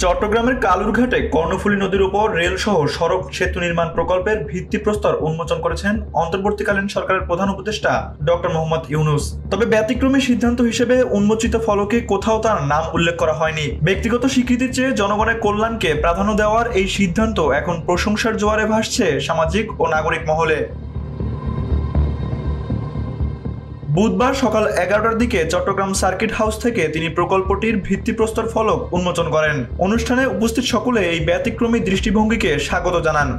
চট্টগ্রামের কালুরঘাটে কর্ণফুলী নদীর উপর রেলসহ সড়ক সেতু নির্মাণ প্রকল্পের ভিত্তিপ্রস্তর উন্মোচন করেছেন অন্তর্বর্তীকালীন সরকারের প্রধান উপদেষ্টা ডক্টর মোহাম্মদ ইউনূস। তবে ব্যতিক্রমী সিদ্ধান্ত হিসেবে উন্মোচিত ফলকে কোথাও তার নাম উল্লেখ করা হয়নি। ব্যক্তিগত স্বীকৃতির চেয়ে জনগণের কল্যাণকে প্রাধান্য দেওয়ার এই সিদ্ধান্ত এখন প্রশংসার জোয়ারে ভাসছে সামাজিক ও নাগরিক মহলে। বুধবার সকাল 11টার দিকে চট্টগ্রাম সার্কিট হাউস থেকে তিনি প্রকল্পটির ভিত্তিপ্রস্তর ফলক উন্মোচন করেন। অনুষ্ঠানে উপস্থিত সকলে এই ব্যতিক্রমী দৃষ্টিভঙ্গিকে স্বাগত জানান।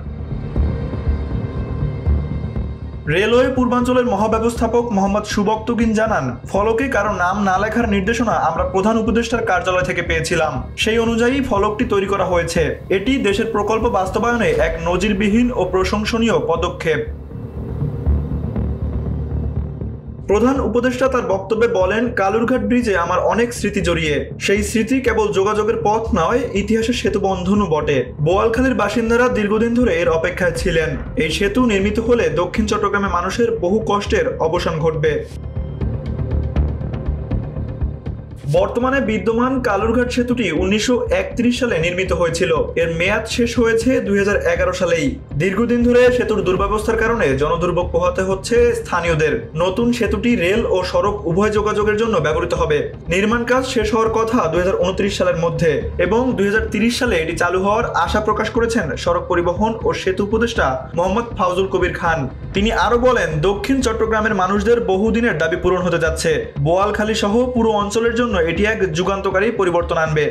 রেলওয়ে পূর্বাঞ্চলের মহাব্যবস্থাপক মোহাম্মদ সুবক্ত তুগিন জানান, ফলকে কারো নাম না লেখার নির্দেশনা আমরা প্রধান উপদেষ্টার কার্যালয় থেকে পেয়েছিলাম। সেই অনুযায়ী ফলকটি তৈরি করা হয়েছে। এটি দেশের প্রকল্প বাস্তবায়নে এক নজিরবিহীন ও প্রশংসনীয় পদক্ষেপ। প্রধান উপদেষ্টা তার বক্তব্যে বলেন, কালুরঘাট ব্রিজে আমার অনেক স্মৃতি জড়িয়ে। সেই স্মৃতি কেবল যোগাযোগের পথ নয়, ইতিহাসের সেতুবন্ধনও বটে। বোয়ালখালীর বাসিন্দারা দীর্ঘদিন ধরে এর অপেক্ষায় ছিলেন। এই সেতু নির্মিত হলে দক্ষিণ চট্টগ্রামে মানুষের বহু কষ্টের অবসান ঘটবে। বর্তমানে বিদ্যমান কালুরঘাট সেতুটি 1931 সালে নির্মিত হয়েছিল। এর মেয়াদ শেষ হয়েছে 2011 সালেই। দীর্ঘদিন ধরে সেতুর দুর্ব্যবস্থার কারণে জনদুর্ভোগ পোহাতে হচ্ছে স্থানীয়দের। নতুন সেতুটি রেল ও সড়ক উভয় যোগাযোগের জন্য ব্যবহৃত হবে। নির্মাণ কাজ শেষ হওয়ার কথা 2029 সালের মধ্যে এবং 2030 সালে এটি চালু হওয়ার আশা প্রকাশ করেছেন সড়ক পরিবহন ও সেতু উপদেষ্টা মোহাম্মদ ফাউজুল কবির খান। তিনি আরো বলেন, দক্ষিণ চট্টগ্রামের মানুষদের বহুদিনের দাবি পূরণ হতে যাচ্ছে। বোয়ালখালী সহ পুরো অঞ্চলের জন্য এটি এক যুগান্তকারী পরিবর্তন আনবে।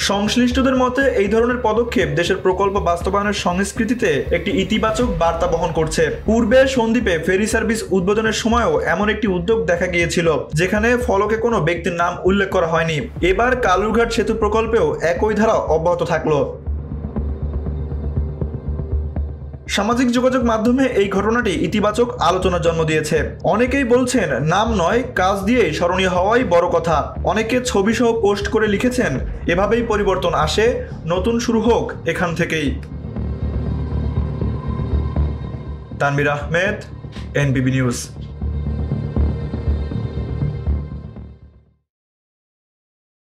সংশ্লিষ্টদের মতে এই ধরনের পদক্ষেপ দেশের প্রকল্প বাস্তবায়নের সংস্কৃতিতে একটি ইতিবাচক বার্তা বহন করছে। পূর্বে সন্দ্বীপে ফেরি সার্ভিস উদ্বোধনের সময়ও এমন একটি উদ্যোগ দেখা গিয়েছিল, যেখানে ফলকে কোনো ব্যক্তির নাম উল্লেখ করা হয়নি। এবার কালুরঘাট সেতু প্রকল্পেও একই ধারা অব্যাহত থাকলো। সামাজিক যোগাযোগ মাধ্যমে এই ঘটনাটি ইতিবাচক আলোচনার জন্ম দিয়েছে। অনেকেই বলছেন, নাম নয় কাজ দিয়েই স্মরণীয় হওয়াই বড় কথা। অনেকে ছবি সহ পোস্ট করে লিখেছেন, এভাবেই পরিবর্তন আসে, নতুন শুরু হোক এখান থেকেই। তানভীর আহমেদ, এনবিবি নিউজ।